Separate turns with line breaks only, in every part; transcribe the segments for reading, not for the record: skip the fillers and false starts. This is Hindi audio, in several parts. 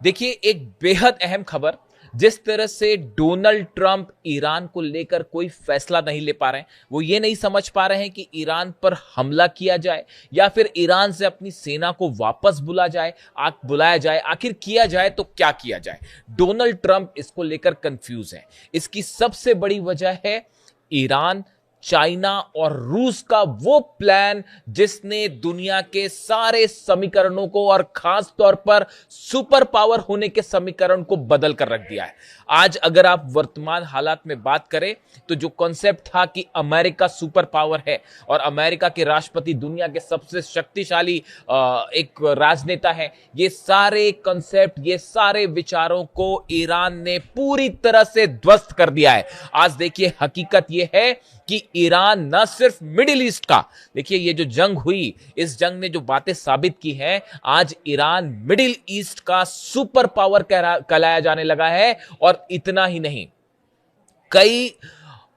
देखिए, एक बेहद अहम खबर। जिस तरह से डोनाल्ड ट्रंप ईरान को लेकर कोई फैसला नहीं ले पा रहे हैं, वो ये नहीं समझ पा रहे हैं कि ईरान पर हमला किया जाए या फिर ईरान से अपनी सेना को वापस बुलाया जाए, आखिर किया जाए तो क्या किया जाए। डोनाल्ड ट्रंप इसको लेकर कंफ्यूज है। इसकी सबसे बड़ी वजह है ईरान, चाइना और रूस का वो प्लान जिसने दुनिया के सारे समीकरणों को और खास तौर पर सुपर पावर होने के समीकरण को बदल कर रख दिया है। आज अगर आप वर्तमान हालात में बात करें तो जो कॉन्सेप्ट था कि अमेरिका सुपर पावर है और अमेरिका के राष्ट्रपति दुनिया के सबसे शक्तिशाली एक राजनेता है, ये सारे कॉन्सेप्ट, ये सारे विचारों को ईरान ने पूरी तरह से ध्वस्त कर दिया है। आज देखिए, हकीकत यह है कि ईरान न सिर्फ मिडिल ईस्ट का, देखिए ये जो जंग हुई, इस जंग ने जो बातें साबित की हैं, आज ईरान मिडिल ईस्ट का सुपर पावर कहलाया जाने लगा है। और इतना ही नहीं, कई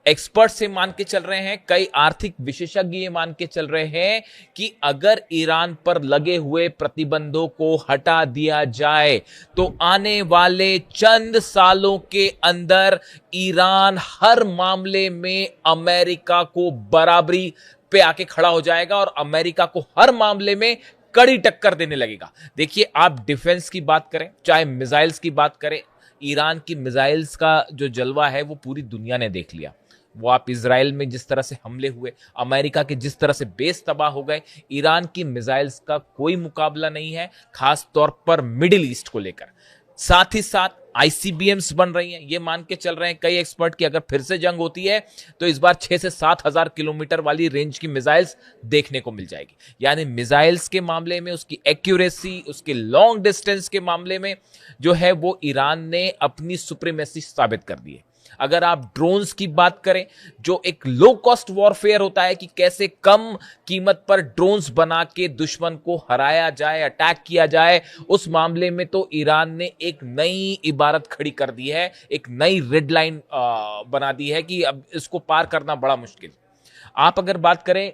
एक्सपर्ट से मान के चल रहे हैं, कई आर्थिक विशेषज्ञ ये मान के चल रहे हैं कि अगर ईरान पर लगे हुए प्रतिबंधों को हटा दिया जाए तो आने वाले चंद सालों के अंदर ईरान हर मामले में अमेरिका को बराबरी पे आके खड़ा हो जाएगा और अमेरिका को हर मामले में कड़ी टक्कर देने लगेगा। देखिए, आप डिफेंस की बात करें, चाहे मिसाइल्स की बात करें, ईरान की मिसाइल्स का जो जलवा है वो पूरी दुनिया ने देख लिया। वो आप इजराइल में जिस तरह से हमले हुए, अमेरिका के जिस तरह से बेस तबाह हो गए, ईरान की मिसाइल्स का कोई मुकाबला नहीं है, खास तौर पर मिडिल ईस्ट को लेकर। साथ ही साथ आईसीबीएम्स बन रही हैं। ये मान के चल रहे हैं कई एक्सपर्ट कि अगर फिर से जंग होती है तो इस बार 6 से 7 हजार किलोमीटर वाली रेंज की मिसाइल्स देखने को मिल जाएगी। यानी मिसाइल्स के मामले में उसकी एक्यूरेसी, उसके लॉन्ग डिस्टेंस के मामले में जो है वो ईरान ने अपनी सुप्रीमेसी साबित कर दी है। अगर आप ड्रोन्स की बात करें, जो एक लो कॉस्ट वॉरफेयर होता है कि कैसे कम कीमत पर ड्रोन्स बना के दुश्मन को हराया जाए, अटैक किया जाए, उस मामले में तो ईरान ने एक नई इबारत खड़ी कर दी है, एक नई रेड लाइन बना दी है कि अब इसको पार करना बड़ा मुश्किल। आप अगर बात करें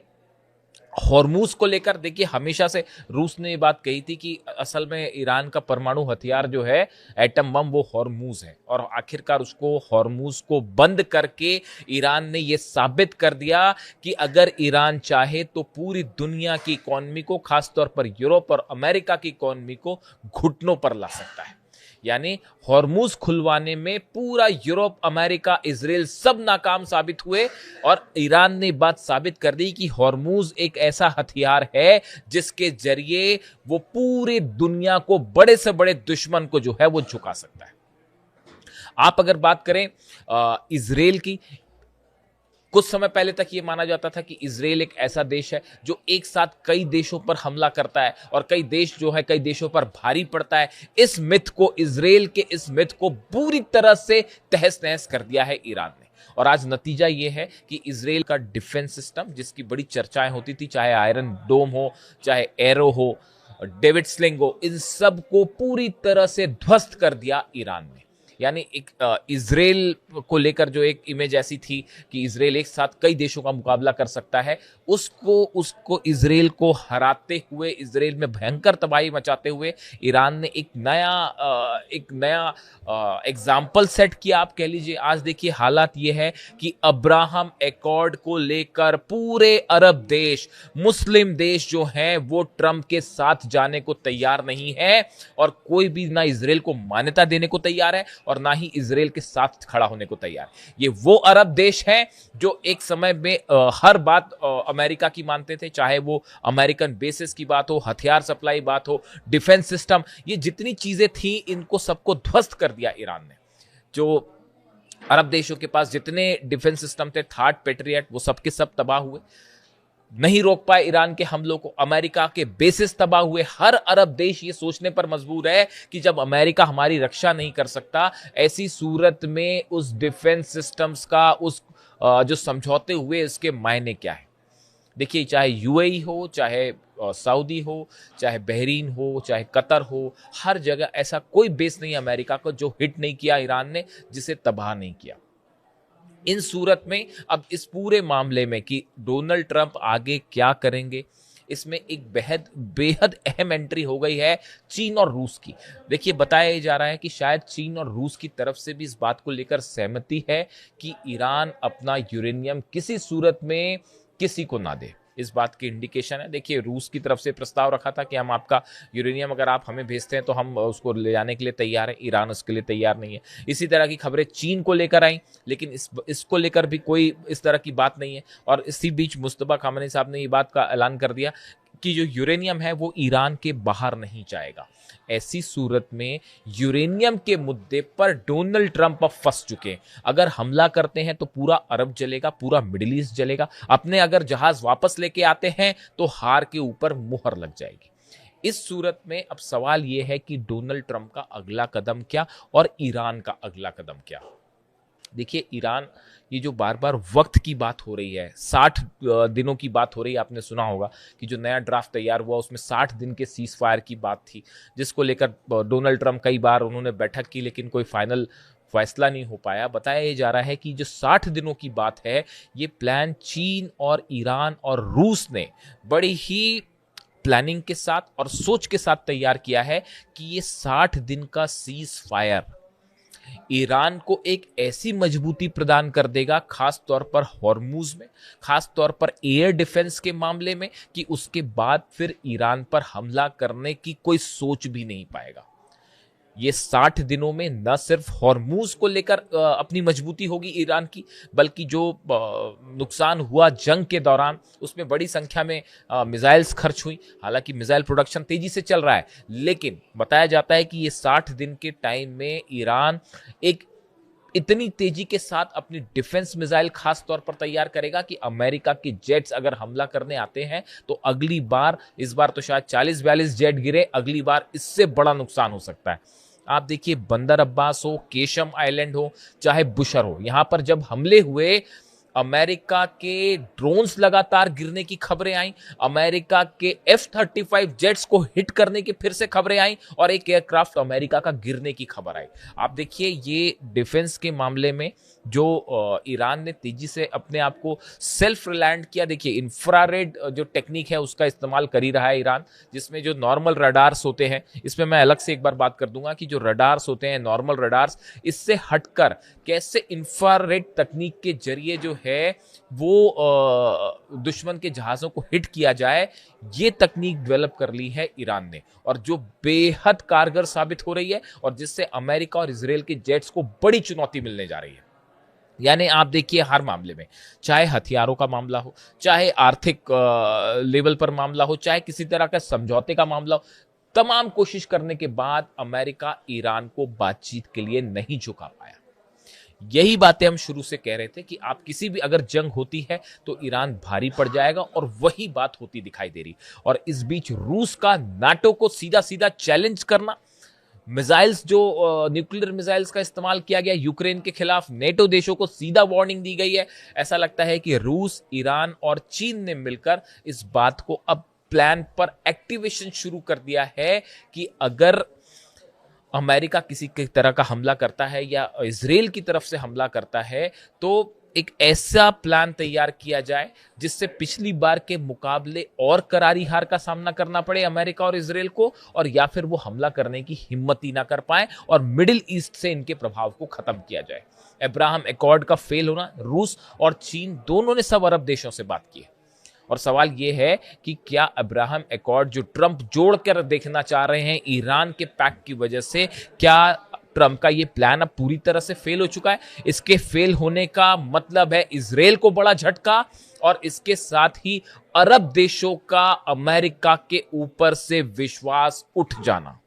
हॉर्मूज को लेकर, देखिए हमेशा से रूस ने ये बात कही थी कि असल में ईरान का परमाणु हथियार जो है, एटम बम, वो हॉर्मूज है। और आखिरकार उसको, हॉर्मूज को बंद करके ईरान ने ये साबित कर दिया कि अगर ईरान चाहे तो पूरी दुनिया की इकोनॉमी को, खासतौर पर यूरोप और अमेरिका की इकोनॉमी को घुटनों पर ला सकता है। यानी हॉर्मूज खुलवाने में पूरा यूरोप, अमेरिका, इजराइल सब नाकाम साबित हुए और ईरान ने बात साबित कर दी कि हॉर्मूज एक ऐसा हथियार है जिसके जरिए वो पूरी दुनिया को, बड़े से बड़े दुश्मन को जो है वो झुका सकता है। आप अगर बात करें इजराइल की, कुछ समय पहले तक यह माना जाता था कि इजराइल एक ऐसा देश है जो एक साथ कई देशों पर हमला करता है और कई देश जो है, कई देशों पर भारी पड़ता है। इस मिथ को, इजराइल के इस मिथ को पूरी तरह से तहस नहस कर दिया है ईरान ने। और आज नतीजा यह है कि इजराइल का डिफेंस सिस्टम, जिसकी बड़ी चर्चाएं होती थी, चाहे आयरन डोम हो, चाहे एरो हो, डेविड स्लिंग हो, इन सब को पूरी तरह से ध्वस्त कर दिया ईरान ने। यानी एक इजराइल को लेकर जो एक इमेज ऐसी थी कि इजराइल एक साथ कई देशों का मुकाबला कर सकता है, उसको इजराइल को हराते हुए, इजराइल में भयंकर तबाही मचाते हुए ईरान ने एक नया एग्जाम्पल सेट किया, आप कह लीजिए। आज देखिए, हालात ये है कि अब्राहम एकॉर्ड को लेकर पूरे अरब देश, मुस्लिम देश जो हैं, वो ट्रंप के साथ जाने को तैयार नहीं है और कोई भी ना इजराइल को मान्यता देने को तैयार है और ना ही इजराइल के साथ खड़ा होने को तैयार। ये वो अरब देश हैं जो एक समय में हर बात अमेरिका की मानते थे, चाहे वो अमेरिकन बेसिस की बात हो, हथियार सप्लाई बात हो, डिफेंस सिस्टम, ये जितनी चीजें थी, इनको सबको ध्वस्त कर दिया ईरान ने। जो अरब देशों के पास जितने डिफेंस सिस्टम थे, थार्ड पेट्रियट, वो सबके सब तबाह हुए। नहीं रोक पाए ईरान के हमलों को, अमेरिका के बेसिस तबाह हुए। हर अरब देश ये सोचने पर मजबूर है कि जब अमेरिका हमारी रक्षा नहीं कर सकता, ऐसी सूरत में उस डिफेंस सिस्टम्स का, उस जो समझौते हुए, इसके मायने क्या है। देखिए, चाहे यूएई हो, चाहे सऊदी हो, चाहे बहरीन हो, चाहे कतर हो, हर जगह ऐसा कोई बेस नहीं अमेरिका को जो हिट नहीं किया ईरान ने, जिसे तबाह नहीं किया। इन सूरत में अब इस पूरे मामले में कि डोनाल्ड ट्रंप आगे क्या करेंगे, इसमें एक बेहद बेहद अहम एंट्री हो गई है चीन और रूस की। देखिए, बताया जा रहा है कि शायद चीन और रूस की तरफ से भी इस बात को लेकर सहमति है कि ईरान अपना यूरेनियम किसी सूरत में किसी को ना दे। इस बात की इंडिकेशन है। देखिए, रूस की तरफ से प्रस्ताव रखा था कि हम आपका यूरेनियम अगर आप हमें भेजते हैं तो हम उसको ले जाने के लिए तैयार हैं। ईरान उसके लिए तैयार नहीं है। इसी तरह की खबरें चीन को लेकर आई, लेकिन इसको लेकर भी कोई इस तरह की बात नहीं है। और इसी बीच मुस्तफा खामनेई साहब ने ये बात का ऐलान कर दिया कि जो यूरेनियम है वो ईरान के बाहर नहीं जाएगा। ऐसी सूरत में यूरेनियम के मुद्दे पर डोनाल्ड ट्रंप अब फंस चुके हैं। अगर हमला करते हैं तो पूरा अरब जलेगा, पूरा मिडिल ईस्ट जलेगा। अपने अगर जहाज वापस लेके आते हैं तो हार के ऊपर मुहर लग जाएगी। इस सूरत में अब सवाल यह है कि डोनाल्ड ट्रंप का अगला कदम क्या और ईरान का अगला कदम क्या। देखिए, ईरान, ये जो बार बार वक्त की बात हो रही है, 60 दिनों की बात हो रही है। आपने सुना होगा कि जो नया ड्राफ्ट तैयार हुआ उसमें 60 दिन के सीज फायर की बात थी, जिसको लेकर डोनाल्ड ट्रंप कई बार उन्होंने बैठक की, लेकिन कोई फाइनल फैसला नहीं हो पाया। बताया जा रहा है कि जो 60 दिनों की बात है, ये प्लान चीन और ईरान और रूस ने बड़ी ही प्लानिंग के साथ और सोच के साथ तैयार किया है कि ये 60 दिन का सीज फायर ईरान को एक ऐसी मजबूती प्रदान कर देगा, खास तौर पर हॉर्मूज में, खास तौर पर एयर डिफेंस के मामले में, कि उसके बाद फिर ईरान पर हमला करने की कोई सोच भी नहीं पाएगा। ये 60 दिनों में न सिर्फ हॉर्मूज को लेकर अपनी मजबूती होगी ईरान की, बल्कि जो नुकसान हुआ जंग के दौरान उसमें बड़ी संख्या में मिसाइल्स खर्च हुई। हालांकि मिसाइल प्रोडक्शन तेजी से चल रहा है, लेकिन बताया जाता है कि ये 60 दिन के टाइम में ईरान एक इतनी तेजी के साथ अपनी डिफेंस मिसाइल खास तौर पर तैयार करेगा कि अमेरिका के जेट्स अगर हमला करने आते हैं तो अगली बार, इस बार तो शायद 40-42 जेट गिरे, अगली बार इससे बड़ा नुकसान हो सकता है। आप देखिए, बंदर अब्बास हो, केशम आइलैंड हो, चाहे बुशर हो, यहां पर जब हमले हुए, अमेरिका के ड्रोन्स लगातार गिरने की खबरें आई, अमेरिका के F-35 जेट्स को हिट करने की फिर से खबरें आई और एक एयरक्राफ्ट अमेरिका का गिरने की खबर आई। आप देखिए, ये डिफेंस के मामले में जो ईरान ने तेजी से अपने आप को सेल्फ रिलायंट किया। देखिए, इंफ्रारेड जो टेक्निक है उसका इस्तेमाल कर ही रहा है ईरान, जिसमें जो नॉर्मल रडार्स होते हैं, इसमें मैं अलग से एक बार बात कर दूंगा कि जो रडार्स होते हैं, नॉर्मल रडार्स, इससे हटकर कैसे इंफ्रारेड तकनीक के जरिए जो है वो दुश्मन के जहाजों को हिट किया जाए, ये तकनीक डेवलप कर ली है ईरान ने, और जो बेहद कारगर साबित हो रही है और जिससे अमेरिका और इजराइल के जेट्स को बड़ी चुनौती मिलने जा रही है। यानी आप देखिए, हर मामले में, चाहे हथियारों का मामला हो, चाहे आर्थिक लेवल पर मामला हो, चाहे किसी तरह का समझौते का मामला हो, तमाम कोशिश करने के बाद अमेरिका ईरान को बातचीत के लिए नहीं झुका पाया। यही बातें हम शुरू से कह रहे थे कि आप किसी भी अगर जंग होती है तो ईरान भारी पड़ जाएगा, और वही बात होती दिखाई दे रही। और इस बीच रूस का नाटो को सीधा सीधा चैलेंज करना, मिसाइल्स जो न्यूक्लियर मिसाइल्स का इस्तेमाल किया गया यूक्रेन के खिलाफ, नेटो देशों को सीधा वार्निंग दी गई है। ऐसा लगता है कि रूस, ईरान और चीन ने मिलकर इस बात को अब प्लान पर एक्टिवेशन शुरू कर दिया है कि अगर अमेरिका किसी की तरह का हमला करता है या इजराइल की तरफ से हमला करता है, तो एक ऐसा प्लान तैयार किया जाए जिससे पिछली बार के मुकाबले और करारी हार का सामना करना पड़े अमेरिका और इजराइल को, और या फिर वो हमला करने की हिम्मत ही ना कर पाए और मिडिल ईस्ट से इनके प्रभाव को खत्म किया जाए। अब्राहम एकॉर्ड का फेल होना, रूस और चीन दोनों ने सब अरब देशों से बात की है, और सवाल यह है कि क्या अब्राहम एकॉर्ड जो ट्रंप जोड़कर देखना चाह रहे हैं ईरान के पैक्ट की वजह से, क्या ट्रंप का ये प्लान अब पूरी तरह से फेल हो चुका है? इसके फेल होने का मतलब है इजराइल को बड़ा झटका, और इसके साथ ही अरब देशों का अमेरिका के ऊपर से विश्वास उठ जाना।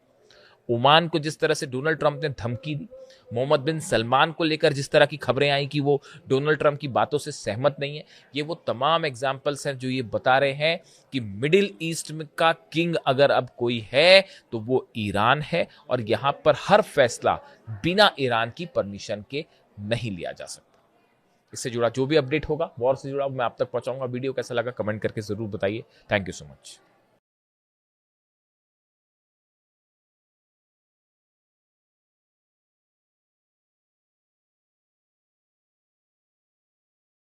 ओमान को जिस तरह से डोनाल्ड ट्रंप ने धमकी दी, मोहम्मद बिन सलमान को लेकर जिस तरह की खबरें आई कि वो डोनाल्ड ट्रंप की बातों से सहमत नहीं है, ये वो तमाम एग्जाम्पल्स हैं जो ये बता रहे हैं कि मिडिल ईस्ट में का किंग अगर अब कोई है तो वो ईरान है, और यहां पर हर फैसला बिना ईरान की परमिशन के नहीं लिया जा सकता। इससे जुड़ा जो भी अपडेट होगा, वॉर से जुड़ा, मैं आप तक पहुंचाऊंगा। वीडियो कैसा लगा कमेंट करके जरूर बताइए। Thank you so much.